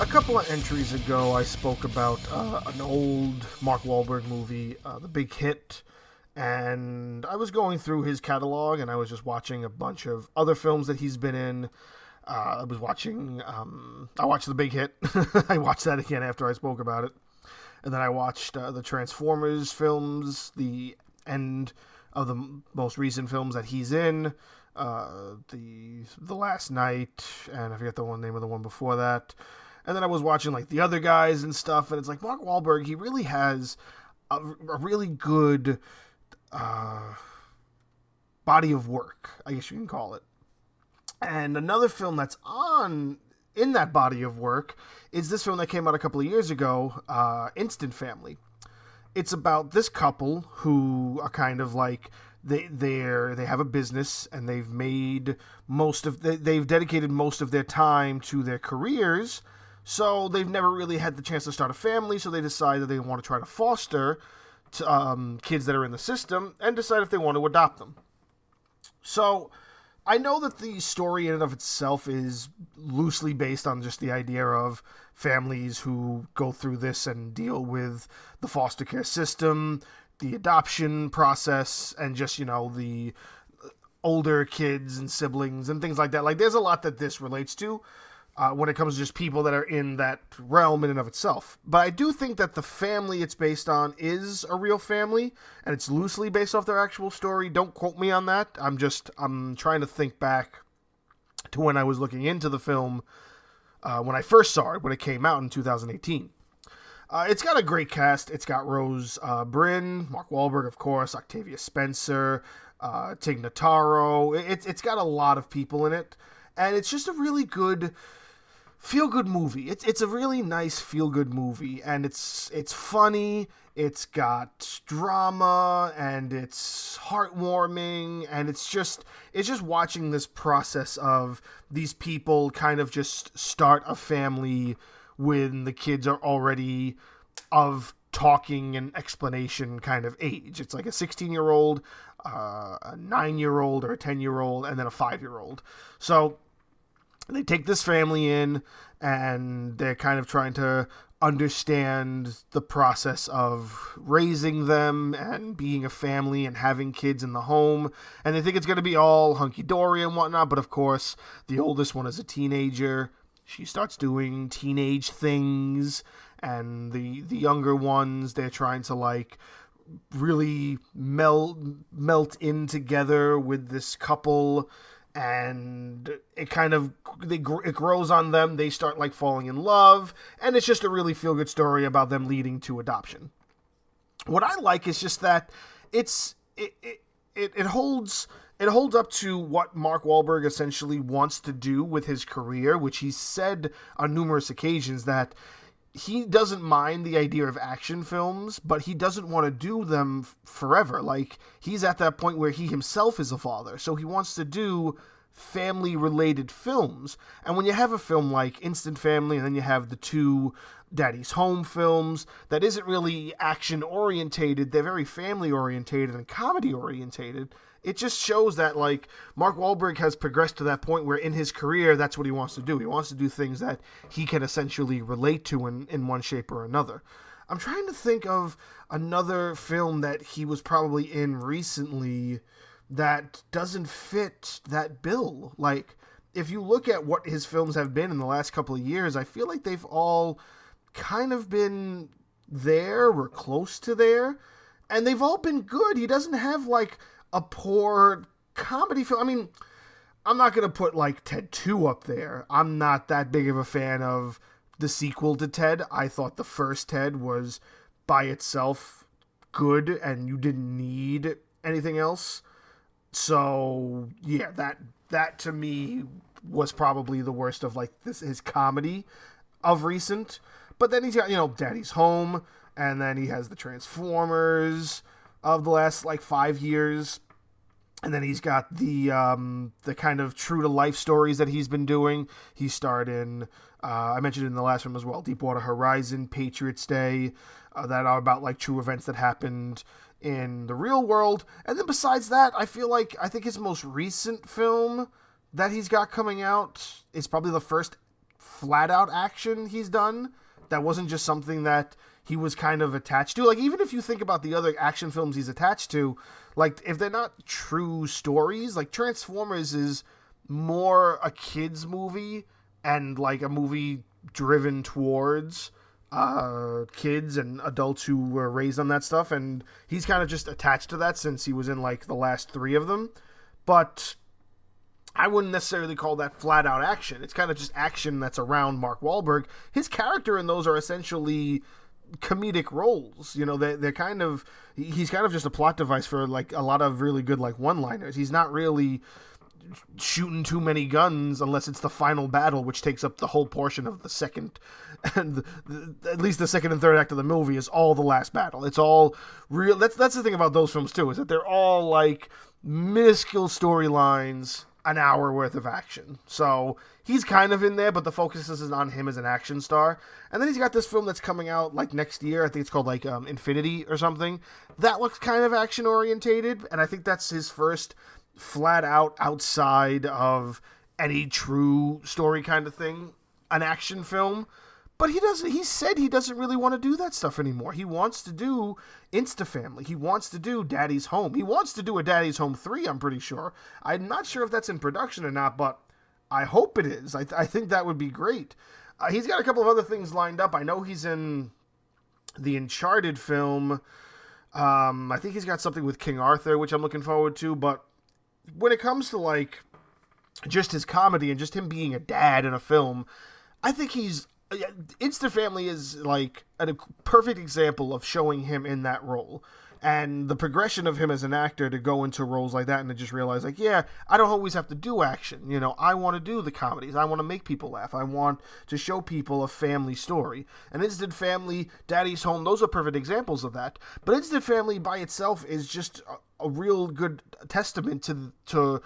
A couple of entries ago, I spoke about an old Mark Wahlberg movie, The Big Hit, and I was going through his catalog and I was just watching a bunch of other films that he's been in. I watched The Big Hit. I watched that again after I spoke about it. And then I watched the Transformers films, the end of the most recent films that he's in, the Last Night, and I forget the name of the one before that. And then I was watching like the other guys and stuff, and it's like Mark Wahlberg. He really has a really good body of work, I guess you can call it. And another film that's on in that body of work is this film that came out a couple of years ago, Instant Family. It's about this couple who are kind of like they have a business and they've dedicated most of their time to their careers, so they've never really had the chance to start a family. So they decide that they want to try to foster kids that are in the system and decide if they want to adopt them. So I know that the story in and of itself is loosely based on just the idea of families who go through this and deal with the foster care system, the adoption process, and just, the older kids and siblings and things like that. Like, there's a lot that this relates to when it comes to just people that are in that realm in and of itself. But I do think that the family it's based on is a real family, and it's loosely based off their actual story. Don't quote me on that. I'm trying to think back to when I was looking into the film when I first saw it, when it came out in 2018. It's got a great cast. It's got Rose Byrne, Mark Wahlberg, of course, Octavia Spencer, Tig Notaro. It's got a lot of people in it, and it's just a really good feel-good movie. It's a really nice feel-good movie, and it's funny, it's got drama, and it's heartwarming, and it's just watching this process of these people kind of just start a family when the kids are already of talking and explanation kind of age. It's like a 16-year-old, a 9-year-old, or a 10-year-old, and then a 5-year-old. So they take this family in, and they're kind of trying to understand the process of raising them and being a family and having kids in the home. And they think it's going to be all hunky-dory and whatnot, but of course, the oldest one is a teenager. She starts doing teenage things, and the younger ones, they're trying to like really melt in together with this couple, and it grows on them. They start like falling in love, and it's just a really feel good story about them leading to adoption. What I like is just that it holds up to what Mark Wahlberg essentially wants to do with his career, which he's said on numerous occasions that he doesn't mind the idea of action films, but he doesn't want to do them forever. Like, he's at that point where he himself is a father, so he wants to do family-related films. And when you have a film like Instant Family, and then you have the two Daddy's Home films, that isn't really action-orientated, they're very family-orientated and comedy-orientated, it just shows that, like, Mark Wahlberg has progressed to that point where in his career, that's what he wants to do. He wants to do things that he can essentially relate to in one shape or another. I'm trying to think of another film that he was probably in recently that doesn't fit that bill. Like, if you look at what his films have been in the last couple of years, I feel like they've all kind of been there or close to there, and they've all been good. He doesn't have, like, a poor comedy film. I mean, I'm not going to put, like, Ted 2 up there. I'm not that big of a fan of the sequel to Ted. I thought the first Ted was, by itself, good, and you didn't need anything else. So, yeah, that to me was probably the worst of, like, his comedy of recent. But then he's got, Daddy's Home, and then he has the Transformers of the last, like, 5 years. And then he's got the kind of true-to-life stories that he's been doing. He starred in, I mentioned it in the last one as well, Deepwater Horizon, Patriots Day, that are about, like, true events that happened in the real world. And then besides that, I think his most recent film that he's got coming out is probably the first flat out action he's done. That wasn't just something that he was kind of attached to. Like, even if you think about the other action films he's attached to, like, if they're not true stories, like Transformers is more a kid's movie and like a movie driven towards kids and adults who were raised on that stuff, and he's kind of just attached to that since he was in like the last 3 of them. But I wouldn't necessarily call that flat out action. It's kind of just action that's around Mark Wahlberg. His character in those are essentially comedic roles. You know, they're kind of, he's kind of just a plot device for like a lot of really good like one-liners. He's not really shooting too many guns unless it's the final battle, which takes up the whole portion of the second, and at least the second and third act of the movie is all the last battle. It's all real. That's the thing about those films too, is that they're all like minuscule storylines, an hour worth of action. So he's kind of in there, but the focus is on him as an action star. And then he's got this film that's coming out like next year. I think it's called like Infinity or something. That looks kind of action orientated, and I think that's his first flat out, outside of any true story kind of thing, an action film. But he said he doesn't really want to do that stuff anymore. He wants to do Insta-Family. He wants to do Daddy's Home. He wants to do a Daddy's Home 3, I'm pretty sure. I'm not sure if that's in production or not, but I hope it is. I think that would be great. He's got a couple of other things lined up. I know he's in the Uncharted film. I think he's got something with King Arthur, which I'm looking forward to, but when it comes to like just his comedy and just him being a dad in a film, I think Insta-Family is like a perfect example of showing him in that role. And the progression of him as an actor to go into roles like that and to just realize, like, yeah, I don't always have to do action. You know, I want to do the comedies. I want to make people laugh. I want to show people a family story. And Instant Family, Daddy's Home, those are perfect examples of that. But Instant Family by itself is just a real good testament to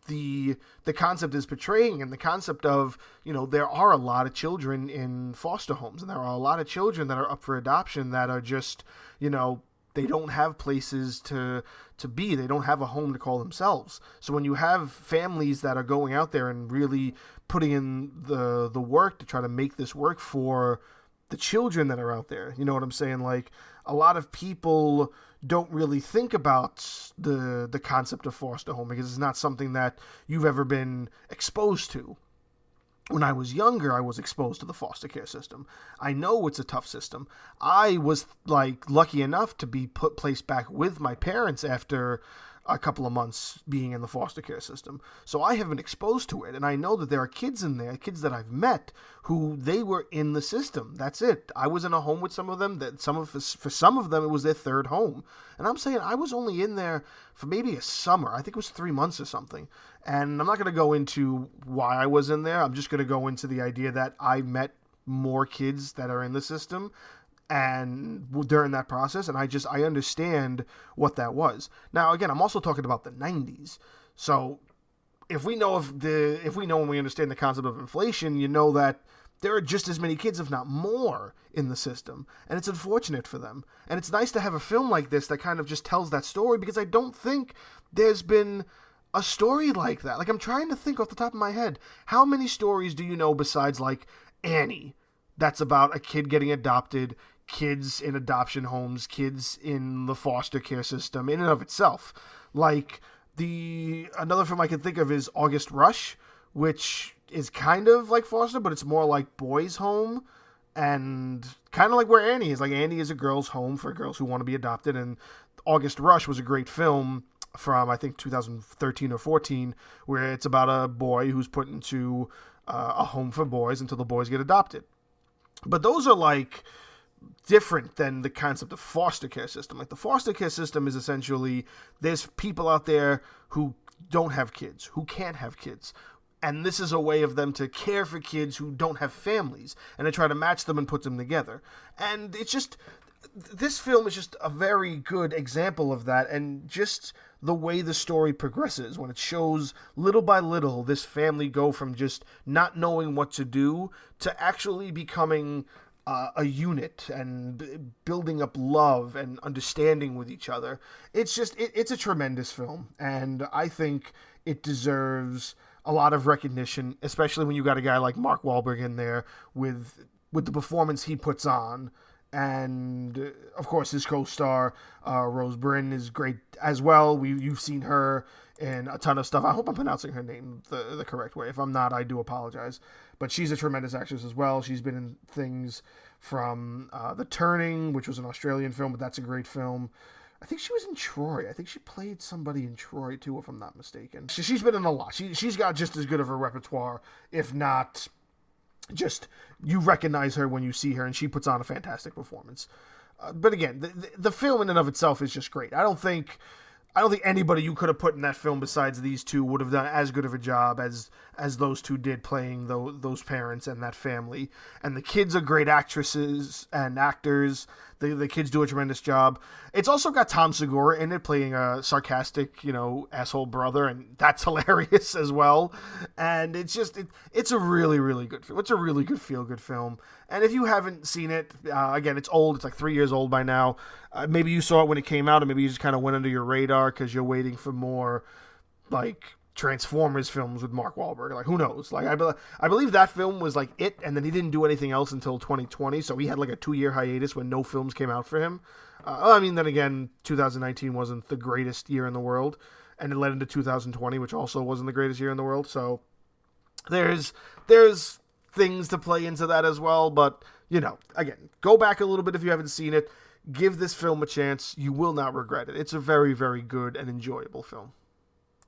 the concept is portraying, and the concept of, you know, there are a lot of children in foster homes, and there are a lot of children that are up for adoption that are just, you know, they don't have places to be. They don't have a home to call themselves. So when you have families that are going out there and really putting in the work to try to make this work for the children that are out there, you know what I'm saying? Like, a lot of people don't really think about the concept of foster home because it's not something that you've ever been exposed to. When I was younger, I was exposed to the foster care system. I know it's a tough system. I was like lucky enough to be placed back with my parents after a couple of months being in the foster care system. So I have been exposed to it, and I know that there are kids in there, kids that I've met, who they were in the system. That's it. I was in a home with some of them. For some of them, it was their third home. And I'm saying I was only in there for maybe a summer. I think it was 3 months or something. And I'm not going to go into why I was in there. I'm just going to go into the idea that I met more kids that are in the system and during that process, and I understand what that was. Now, again, I'm also talking about the 90s. So if we know and we understand the concept of inflation, you know that there are just as many kids, if not more, in the system. And it's unfortunate for them. And it's nice to have a film like this that kind of just tells that story, because I don't think there's been a story like that. Like, I'm trying to think off the top of my head, how many stories do you know besides, like, Annie, that's about a kid getting adopted, kids in adoption homes, kids in the foster care system in and of itself? Like, another film I can think of is August Rush, which is kind of like foster, but it's more like boys' home, and kind of like where Annie is. Like, Annie is a girls' home for girls who want to be adopted, and August Rush was a great film from, I think, 2013 or 14, where it's about a boy who's put into a home for boys until the boys get adopted. But those are, like, different than the concept of foster care system. Like, the foster care system is essentially, there's people out there who don't have kids, who can't have kids, and this is a way of them to care for kids who don't have families, and to try to match them and put them together. And it's just, this film is just a very good example of that, and just the way the story progresses, when it shows little by little this family go from just not knowing what to do to actually becoming a unit and building up love and understanding with each other. It's just, it's a tremendous film, and I think it deserves a lot of recognition, especially when you got a guy like Mark Wahlberg in there with the performance he puts on. And of course, his co-star Rose Byrne is great as well. You've seen her in a ton of stuff. I hope I'm pronouncing her name the correct way. If I'm not, I do apologize. But she's a tremendous actress as well. She's been in things from The Turning, which was an Australian film, but that's a great film. I think she was in Troy. I think she played somebody in Troy too, if I'm not mistaken. She's been in a lot. She's got just as good of a repertoire, if not just you recognize her when you see her, and she puts on a fantastic performance. But again, the film in and of itself is just great. I don't think anybody you could have put in that film besides these two would have done as good of a job as those two did playing those parents and that family. And the kids are great actresses and actors. The kids do a tremendous job. It's also got Tom Segura in it playing a sarcastic, asshole brother, and that's hilarious as well. And it's a really, really good film. It's a really good feel-good film. And if you haven't seen it, again, it's old. It's like 3 years old by now. Maybe you saw it when it came out, and maybe you just kind of went under your radar because you're waiting for more, like, Transformers films with Mark Wahlberg. Like, who knows? Like, I believe that film was like it, and then he didn't do anything else until 2020, so he had like a 2-year hiatus when no films came out for him. Then again, 2019 wasn't the greatest year in the world, and it led into 2020, which also wasn't the greatest year in the world, so there's things to play into that as well, but, again, go back a little bit if you haven't seen it. Give this film a chance. You will not regret it. It's a very, very good and enjoyable film.